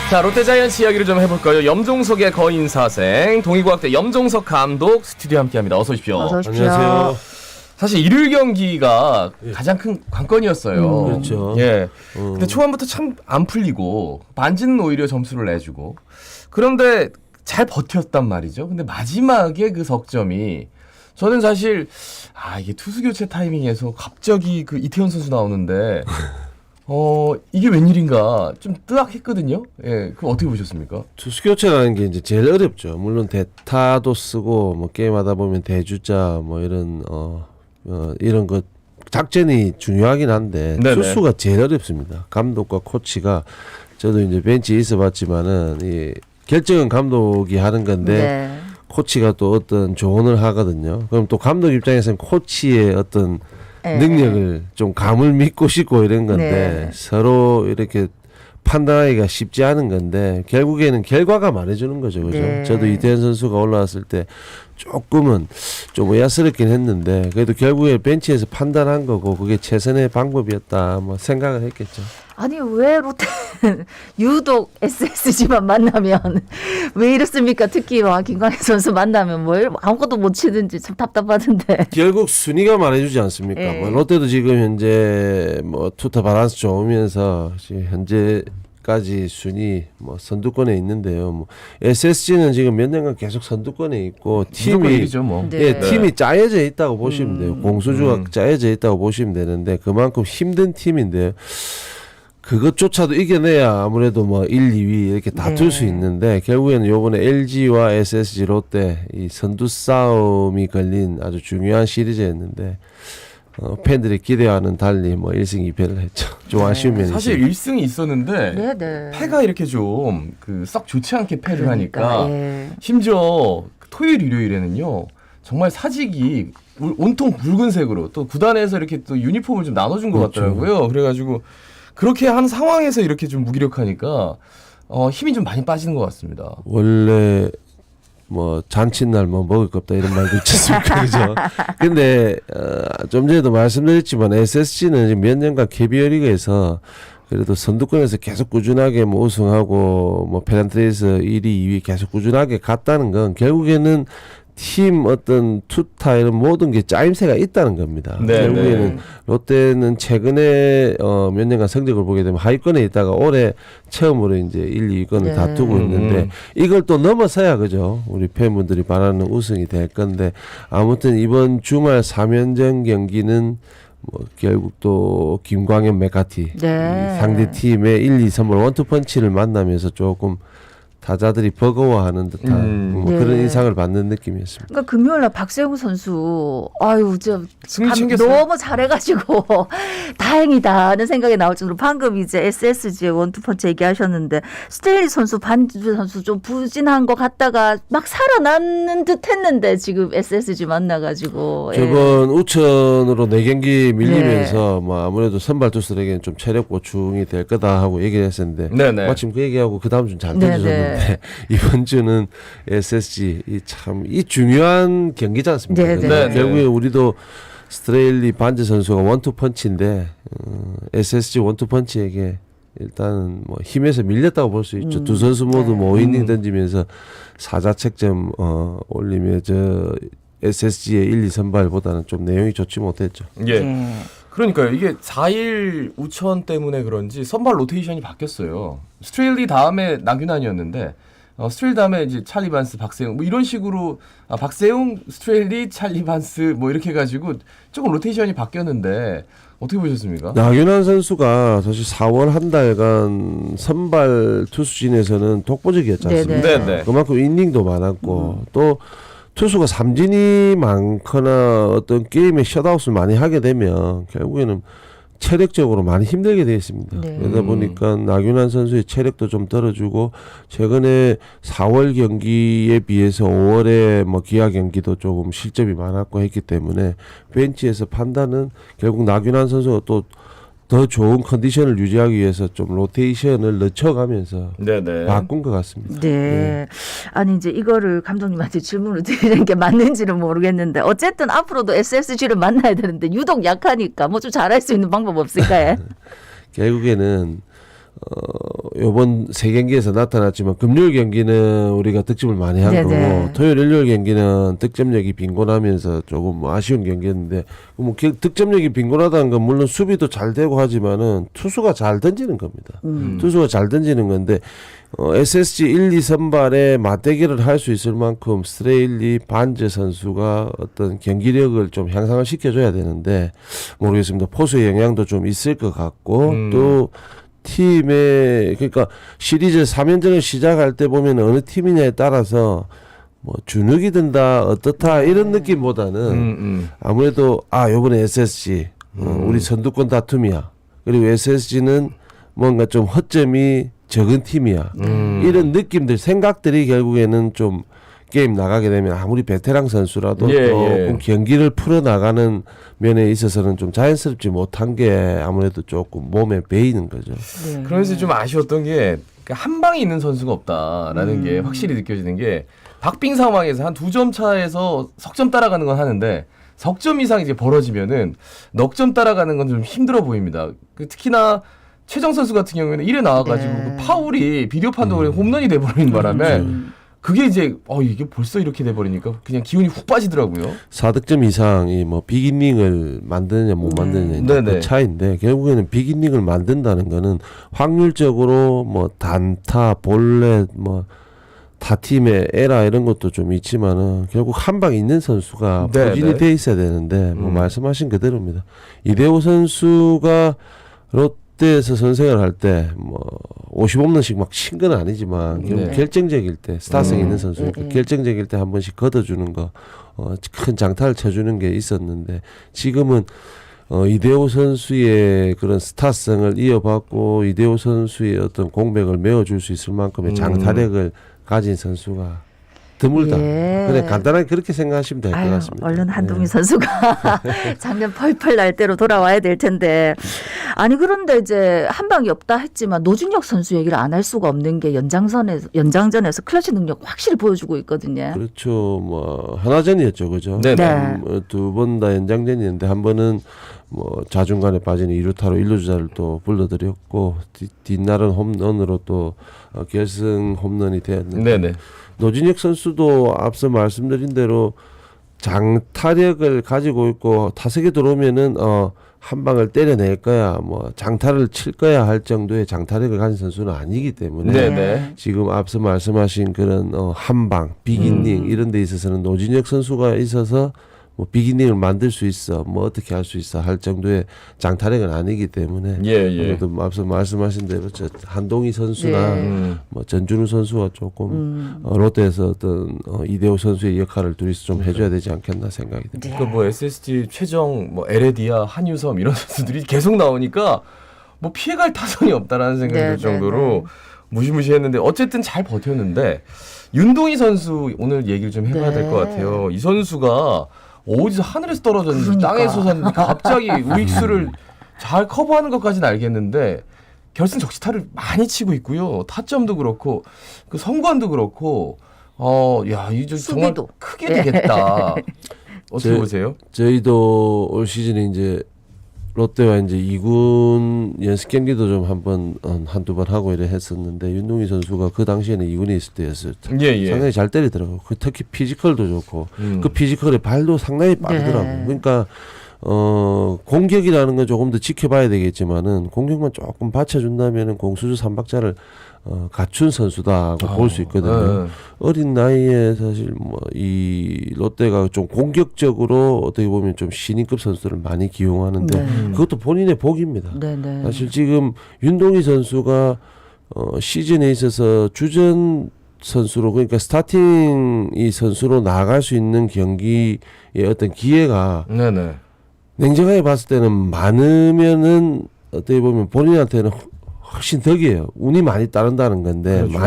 자, 롯데자이언츠 이야기를 좀 해볼까요? 염종석의 거인사생, 동의고학대 염종석 감독 스튜디오 함께합니다. 어서 오십시오. 어서 오십시오. 안녕하세요. 사실 일요일 경기가 가장 큰 관건이었어요. 그렇죠. 예. 근데 초반부터 참 안 풀리고 반지는 오히려 점수를 내주고 그런데 잘 버텼단 말이죠. 근데 마지막에 그 석점이 저는 사실 이게 투수 교체 타이밍에서 갑자기 그 이태원 선수 나오는데 이게 웬일인가 좀 뜨악했거든요. 예, 그거 어떻게 보셨습니까? 투수 교체라는 게 이제 제일 어렵죠. 물론 대타도 쓰고 뭐 게임하다 보면 대주자 뭐 이런 이런 것 작전이 중요하긴 한데 네네. 투수가 제일 어렵습니다. 감독과 코치가 저도 이제 벤치에 있어봤지만은 이 결정은 감독이 하는 건데 네. 코치가 또 어떤 조언을 하거든요. 그럼 또 감독 입장에서는 코치의 어떤 네. 능력을 좀 감을 믿고 싶고 이런 건데 네. 서로 이렇게 판단하기가 쉽지 않은 건데 결국에는 결과가 말해주는 거죠. 그죠? 네. 저도 이태현 선수가 올라왔을 때 조금은 좀 의아스럽긴 했는데 그래도 결국에 벤치에서 판단한 거고 그게 최선의 방법이었다 뭐 생각을 했겠죠. 아니 왜 롯데는 유독 SSG만 만나면 왜 이렇습니까? 특히 김광현 선수 만나면 뭘 아무것도 못 치든지 참 답답하던데. 결국 순위가 말해주지 않습니까? 네. 뭐 롯데도 지금 현재 뭐 투타 밸런스 좋으면서 현재까지 순위 뭐 선두권에 있는데요. 뭐 SSG는 지금 몇 년간 계속 선두권에 있고 무조건 팀이 일이죠, 뭐. 네. 예, 팀이 짜여져 있다고 보시면 돼요. 공수주가 음. 짜여져 있다고 보시면 되는데 그만큼 힘든 팀인데요. 그것조차도 이겨내야 아무래도 뭐 1, 2위 이렇게 다툴 네. 수 있는데 결국에는 요번에 LG와 SSG 롯데 이 선두 싸움이 걸린 아주 중요한 시리즈였는데 팬들의 기대와는 달리 뭐 1승 2패를 했죠. 좀 아쉬운 면이 사실 있어요. 1승이 있었는데 네네. 패가 이렇게 좀 그 썩 좋지 않게 패를 하니까 예. 심지어 토요일 일요일에는요 정말 사직이 온통 붉은색으로 또 구단에서 이렇게 또 유니폼을 좀 나눠준 것 그렇죠. 같더라고요. 그래가지고 그렇게 한 상황에서 이렇게 좀 무기력하니까 힘이 좀 많이 빠지는 것 같습니다. 원래 뭐 잔칫날 뭐 먹을 거 없다 이런 말도 있지 않습니까? 그죠? 근데 좀 전에도 말씀드렸지만 SSG는 지금 몇 년간 KBO 리그에서 그래도 선두권에서 계속 꾸준하게 뭐 우승하고 뭐 페넌트레이스 1위, 2위 계속 꾸준하게 갔다는 건 결국에는 팀 어떤 투타 이런 모든 게 짜임새가 있다는 겁니다. 네, 결국에는 네. 롯데는 최근에 몇 년간 성적을 보게 되면 하위권에 있다가 올해 처음으로 이제 1, 2위권을 네. 다투고 있는데 이걸 또 넘어서야 그죠? 우리 팬분들이 바라는 우승이 될 건데 아무튼 이번 주말 3연전 경기는 뭐 결국 또 김광현 메카티 네. 이 상대 팀의 1, 2, 3번 원투펀치를 만나면서 조금 타자들이 버거워하는 듯한 뭐 네. 그런 인상을 받는 느낌이었습니다. 그러니까 금요일날 박세웅 선수 승리 챙겼어요. 너무 잘해가지고 다행이다 하는 생각이 나올 정도로 방금 이제 SSG의 원투펀치 얘기하셨는데 스테일리 선수 반주 선수 좀 부진한 것 같다가 막 살아남는 듯 했는데 지금 SSG 만나가지고 저번 우천으로 4경기 밀리면서 뭐 아무래도 선발 투수들에게는 좀 체력 보충이 될 거다 하고 얘기를 했었는데 네네. 마침 그 얘기하고 그 다음 주는 잘 네네. 던져줬는데 이번 주는 SSG 이 중요한 경기지 않습니까? 네네. 근데 네네. 결국에 우리도 스트레일리 반지 선수가 원투펀치인데 SSG 원투펀치에게 일단은 뭐 힘에서 밀렸다고 볼 수 있죠. 두 선수 모두 뭐 5이닝 던지면서 4자책점 올리며 저 SSG의 1, 2 선발보다는 좀 내용이 좋지 못했죠. 예. 네. 그러니까요. 이게 4일 우천 때문에 그런지 선발 로테이션이 바뀌었어요. 스트레일리 다음에 나균환이었는데 스트레일리 다음에 이제 찰리 반스, 박세웅 뭐 이런 식으로 박세웅, 스트레일리, 찰리 반스 뭐 이렇게 해가지고 조금 로테이션이 바뀌었는데 어떻게 보셨습니까? 나균환 선수가 사실 4월 한 달간 선발 투수진에서는 독보적이었지 않습니까? 네네. 네네. 그만큼 이닝도 많았고 또 투수가 삼진이 많거나 어떤 게임에 셧아웃을 많이 하게 되면 결국에는 체력적으로 많이 힘들게 되어 있습니다. 네. 그러다 보니까 나균환 선수의 체력도 좀 떨어지고 최근에 4월 경기에 비해서 5월에 뭐 기아 경기도 조금 실점이 많았고 했기 때문에 벤치에서 판단은 결국 나균환 선수가 또 더 좋은 컨디션을 유지하기 위해서 좀 로테이션을 늦춰가면서 네네. 바꾼 것 같습니다. 네. 아니 이제 이거를 감독님한테 질문을 드리는 게 맞는지는 모르겠는데 어쨌든 앞으로도 SSG를 만나야 되는데 유독 약하니까 뭐 좀 잘할 수 있는 방법 없을까요? 결국에는 요번 세 경기에서 나타났지만 금요일 경기는 우리가 득점을 많이 한 네네. 거고 토요일 일요일 경기는 득점력이 빈곤하면서 조금 뭐 아쉬운 경기였는데 뭐 득점력이 빈곤하다는 건 물론 수비도 잘 되고 하지만은 투수가 잘 던지는 겁니다. 투수가 잘 던지는 건데 SSG 1, 2 선발에 맞대결을 할 수 있을 만큼 스트레일리 반제 선수가 어떤 경기력을 좀 향상을 시켜줘야 되는데 모르겠습니다. 포수의 영향도 좀 있을 것 같고 또 팀의 그러니까 시리즈 3연전을 시작할 때 보면 어느 팀이냐에 따라서 뭐 주눅이 든다 어떻다 이런 느낌보다는 아무래도 요번에 SSG 우리 선두권 다툼이야. 그리고 SSG는 뭔가 좀 허점이 적은 팀이야. 이런 느낌들 생각들이 결국에는 좀 게임 나가게 되면 아무리 베테랑 선수라도 조금 경기를 풀어나가는 면에 있어서는 좀 자연스럽지 못한 게 아무래도 조금 몸에 배이는 거죠. 네. 그러면서 좀 아쉬웠던 게 한 방에 있는 선수가 없다라는 게 확실히 느껴지는 게 박빙 상황에서 한 2점 차에서 석점 따라가는 건 하는데 석점 이상 이제 벌어지면은 넉점 따라가는 건 좀 힘들어 보입니다. 특히나 최정 선수 같은 경우에는 1회 나와가지고 네. 그 파울이 비디오 판독으로 홈런이 돼버린 바람에 그게 이제 이게 벌써 이렇게 돼버리니까 그냥 기운이 훅 빠지더라고요. 4득점 이상이 뭐 빅이닝을 만드느냐 못 만드느냐 네네. 그 차이인데 결국에는 빅이닝을 만든다는 거는 확률적으로 뭐 단타, 볼넷, 뭐 타팀의 에라 이런 것도 좀 있지만은 결국 한 방 있는 선수가 네네. 포진이 돼 있어야 되는데 뭐 말씀하신 그대로입니다. 이대호 선수가 롯데에서 선생을 할 때 뭐 50홈런씩 막 친 건 아니지만 결국 네. 결정적일 때 스타성 있는 선수니까 네. 결정적일 때 한 번씩 걷어주는 거 큰 장타를 쳐주는 게 있었는데 지금은 이대호 선수의 그런 스타성을 이어받고 이대호 선수의 어떤 공백을 메워줄 수 있을 만큼의 장타력을 가진 선수가 드물다. 예. 그냥 간단하게 그렇게 생각하시면 될 것 아유, 같습니다. 얼른 한동희 네. 선수가 작년 펄펄 날 대로 돌아와야 될 텐데. 아니 그런데 이제 한 방이 없다 했지만 노준혁 선수 얘기를 안 할 수가 없는 게 연장전에서 클러치 능력 확실히 보여주고 있거든요. 그렇죠. 뭐 하나전이었죠, 그죠? 네네. 두 번 다 연장전이었는데 한 번은 뭐 자중간에 빠지는 2루타로 1루주자를 또 불러들였고 뒷날은 홈런으로 또 결승 홈런이 되었는데 네네. 노진혁 선수도 앞서 말씀드린 대로 장타력을 가지고 있고 타석에 들어오면은 한 방을 때려낼 거야, 뭐 장타를 칠 거야 할 정도의 장타력을 가진 선수는 아니기 때문에 네네. 지금 앞서 말씀하신 그런 한방 빅이닝 이런 데 있어서는 노진혁 선수가 있어서 뭐 빅이닝을 만들 수 있어, 뭐 어떻게 할 수 있어 할 정도의 장타력은 아니기 때문에 예. 그래도 앞서 말씀하신 대로 한동희 선수나 네. 뭐 전준우 선수가 조금 롯데에서 어떤 이대호 선수의 역할을 둘이서 좀 해줘야 되지 않겠나 생각이 듭니다. 그 뭐 SSG 최정, 뭐 에레디아, 한유섬 이런 선수들이 계속 나오니까 뭐 피해갈 타선이 없다라는 생각이 들 정도로 무시무시했는데 어쨌든 잘 버텼는데 윤동희 선수 오늘 얘기를 좀 해봐야 될 것 같아요. 이 선수가 어디서 하늘에서 떨어졌는지 그러니까. 땅에서 섰는지 갑자기 우익수를 잘 커버하는 것까지는 알겠는데 결승 적시타를 많이 치고 있고요. 타점도 그렇고 그 선관도 그렇고 이제 정말 수비도. 크게 되겠다. 어떻게 보세요? 저희도 올 시즌에 이제 롯데와 이제 2군 연습 경기도 좀 한두 번 하고 이래 했었는데 윤동희 선수가 그 당시에는 2군에 있을 때였어요. 예. 상당히 잘 때리더라고요. 특히 피지컬도 좋고 그 피지컬의 발도 상당히 빠르더라고요. 네. 그러니까 공격이라는 건 조금 더 지켜봐야 되겠지만은 공격만 조금 받쳐준다면은 공수주 3박자를 갖춘 선수다고 볼 수 있거든요. 네. 어린 나이에 사실 뭐 이 롯데가 좀 공격적으로 어떻게 보면 좀 신인급 선수를 많이 기용하는데 그것도 본인의 복입니다. 네네. 사실 지금 윤동희 선수가 시즌에 있어서 주전 선수로 그러니까 스타팅 이 선수로 나갈 수 있는 경기의 어떤 기회가 네네. 냉정하게 봤을 때는 많으면은 어떻게 보면 본인한테는 훨씬 덕이에요. 운이 많이 따른다는 건데 그렇죠.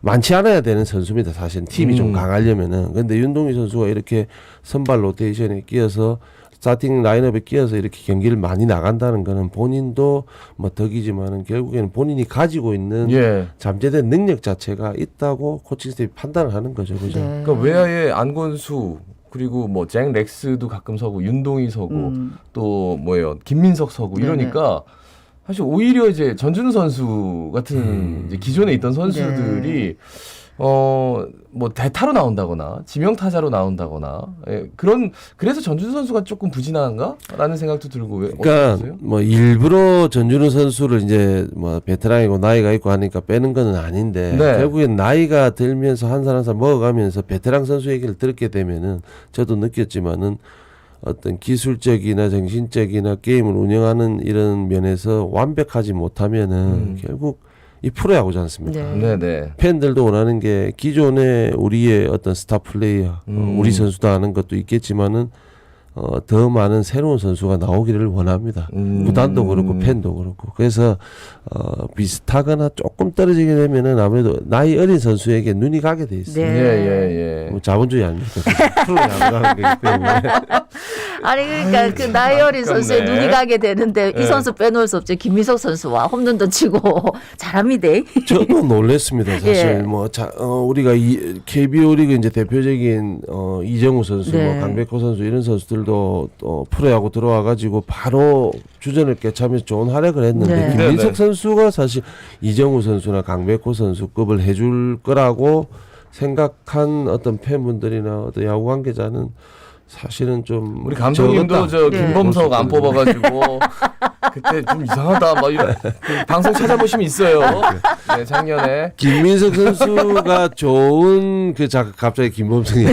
많지 않아야 되는 선수입니다. 사실 팀이 좀 강하려면은. 근데 윤동희 선수가 이렇게 선발 로테이션에 끼어서 스타팅 라인업에 끼어서 이렇게 경기를 많이 나간다는 거는 본인도 뭐 덕이지만은 결국에는 본인이 가지고 있는 예. 잠재된 능력 자체가 있다고 코칭 스텝이 판단을 하는 거죠. 그죠? 네. 그러니까 외야에 안건수 그리고 뭐 잭 렉스도 가끔 서고 윤동희 서고 또 김민석 서고 이러니까 사실 오히려 이제 전준우 선수 같은 이제 기존에 있던 선수들이 뭐 대타로 나온다거나 지명 타자로 나온다거나 그래서 전준우 선수가 조금 부진한가라는 생각도 들고 그러니까 어떠세요? 뭐 일부러 전준우 선수를 이제 뭐 베테랑이고 나이가 있고 하니까 빼는 건 아닌데 네. 결국엔 나이가 들면서 한 살 한 살 먹어가면서 베테랑 선수 얘기를 듣게 되면은 저도 느꼈지만은 어떤 기술적이나 정신적이나 게임을 운영하는 이런 면에서 완벽하지 못하면은 결국 이 프로야구지 않습니까? 네. 네네. 팬들도 원하는 게 기존의 우리의 어떤 스타 플레이어, 우리 선수도 하는 것도 있겠지만은 더 많은 새로운 선수가 나오기를 원합니다. 구단도 그렇고 팬도 그렇고. 그래서 비슷하거나 조금 떨어지게 되면은 아무래도 나이 어린 선수에게 눈이 가게 돼 있어요. 네. 예. 뭐 자본주의 아닙니까? 프로 야구라는 거기 때문에. 아니 그러니까 그 나이 어린 선수에 아깝네. 눈이 가게 되는데 네. 이 선수 빼놓을 수 없죠. 김민석 선수와 홈런도 치고 잘합니다. 저도 놀랬습니다. 사실 예. 뭐 우리가 KBO 리그 이제 대표적인 이정우 선수, 네. 뭐 강백호 선수 이런 선수들도 또 프로야구 들어와 가지고 바로 주전을 깨차면서 좋은 활약을 했는데 네. 김민석 네네. 선수가 사실 이정우 선수나 강백호 선수급을 해줄 거라고 생각한 어떤 팬분들이나 어떤 야구 관계자는 사실은 좀 우리 감독님도 적었다. 저 네. 김범석 안 뽑아가지고 그때 좀 이상하다 막 이런 그 방송 찾아보시면 있어요. 네, 작년에 김민석 선수가 좋은 갑자기 김범석이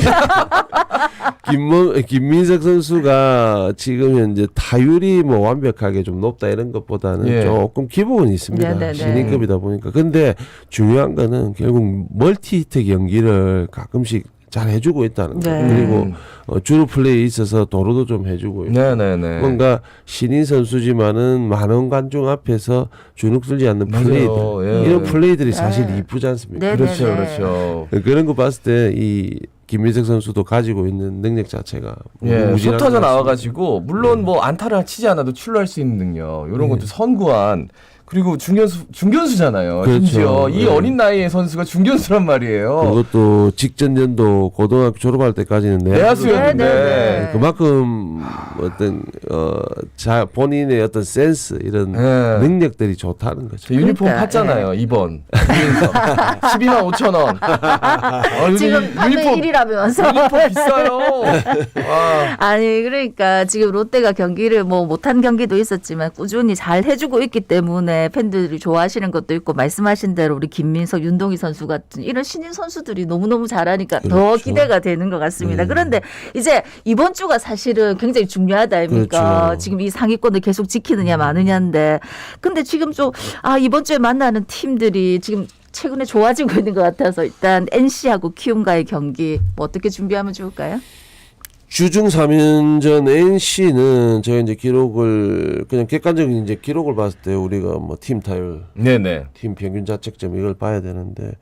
김민석 선수가 지금 현재 타율이 뭐 완벽하게 좀 높다 이런 것보다는 예. 조금 기복은 있습니다. 네네네. 신인급이다 보니까. 근데 중요한 거는 결국 멀티히트 경기를 가끔씩 잘 해주고 있다는 거예요. 네. 그리고 주루 플레이에 있어서 도로도 좀 해주고 있고. 네네네. 뭔가 신인 선수지만은 많은 관중 앞에서 주눅 들지 않는 맞아요. 플레이들 예. 이런 플레이들이 사실 네. 이쁘지 않습니까? 네. 그렇죠, 네네. 그렇죠. 그런 거 봤을 때 이 김민석 선수도 가지고 있는 능력 자체가 예, 무지랑한 소타자 것 같습니다. 나와가지고 물론 뭐 안타를 치지 않아도 출루할 수 있는 능력 이런 예. 것도 선구한 그리고 중견수잖아요. 그렇죠. 심지어 이 예. 어린 나이의 선수가 중견수란 말이에요. 그것도 직전년도 고등학교 졸업할 때까지는 내야수였는데 네. 그만큼 어떤 본인의 어떤 센스 이런 예. 능력들이 좋다는 거죠. 제 유니폼 그러니까, 팠잖아요. 2번 12만 5천 원. 지금 판매 1위라면서. 유니폼 비싸요. 와. 아니 그러니까 지금 롯데가 경기를 뭐 못한 경기도 있었지만 꾸준히 잘 해주고 있기 때문에 팬들이 좋아하시는 것도 있고 말씀하신 대로 우리 김민석, 윤동희 선수 같은 이런 신인 선수들이 너무너무 잘하니까 더 그렇죠. 기대가 되는 것 같습니다. 그런데 이제 이번 주가 사실은 굉장히 중요하다 아닙니까? 그렇죠. 지금 이 상위권을 계속 지키느냐 마느냐인데 근데 지금 좀 이번 주에 만나는 팀들이 지금 최근에 좋아지고 있는 것 같아서 일단 NC하고 키움과의 경기 뭐 어떻게 준비하면 좋을까요? 주중 3연전 NC는 제가 이제 기록을 그냥 객관적인 이제 기록을 봤을 때 우리가 뭐 팀 타율, 네네. 팀 평균 자책점 이걸 봐야 되는데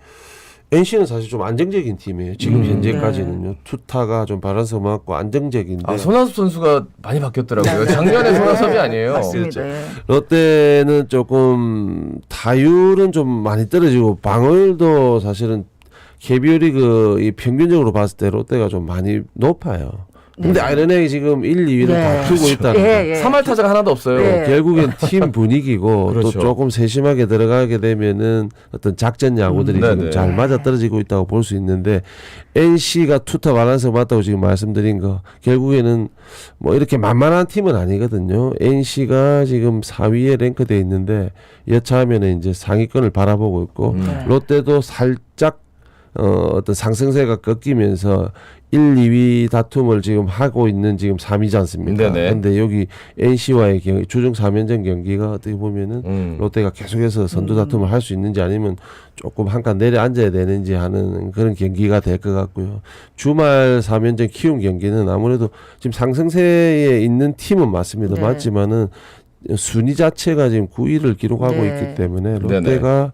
NC는 사실 좀 안정적인 팀이에요. 지금 현재까지는요. 투타가 좀 밸런스가 맞고 안정적인데 손아섭 선수가 많이 바뀌었더라고요. 작년에 손아섭이 아니에요. 맞습니다. 롯데는 조금 타율은 좀 많이 떨어지고 방어율도 사실은 KBO 리그 이 평균적으로 봤을 때 롯데가 좀 많이 높아요. 근데 아이러니하게 지금 1, 2위를 네. 다투고 있다는 거. 예. 3할 타자가 하나도 없어요. 네. 결국엔 팀 분위기고 그렇죠. 또 조금 세심하게 들어가게 되면은 어떤 작전 야구들이 네네. 지금 잘 맞아 떨어지고 있다고 볼 수 있는데 NC가 투타 밸런스가 맞다고 지금 말씀드린 거 결국에는 뭐 이렇게 만만한 팀은 아니거든요. NC가 지금 4위에 랭크되어 있는데 여차하면 이제 상위권을 바라보고 있고 롯데도 살짝 어떤 상승세가 꺾이면서 1, 2위 다툼을 지금 하고 있는 지금 3위지 않습니까? 네네. 근데 여기 NC와의 주중 3연전 경기가 어떻게 보면은 롯데가 계속해서 선두 다툼을 할 수 있는지 아니면 조금 한 칸 내려앉아야 되는지 하는 그런 경기가 될 것 같고요. 주말 3연전 키움 경기는 아무래도 지금 상승세에 있는 팀은 맞습니다. 네. 맞지만은 순위 자체가 지금 9위를 기록하고 네. 있기 때문에 롯데가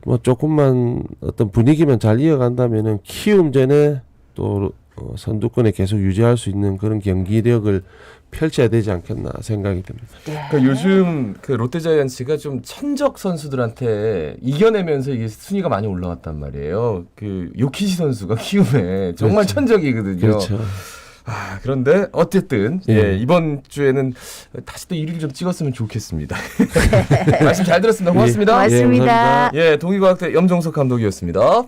뭐 조금만 어떤 분위기만 잘 이어간다면은 키움전에 또 선두권에 계속 유지할 수 있는 그런 경기력을 펼쳐야 되지 않겠나 생각이 듭니다. 그러니까 요즘 그 롯데자이언츠가 좀 천적 선수들한테 이겨내면서 이게 순위가 많이 올라왔단 말이에요. 그 요키시 선수가 키움에 정말 그렇죠. 천적이거든요. 그렇죠. 그런데 어쨌든 예. 예, 이번 주에는 다시 또 1위를 좀 찍었으면 좋겠습니다. 말씀 잘 들었습니다. 고맙습니다. 고맙습니다. 예, 감사합니다. 예, 동의과학대 염정석 감독이었습니다.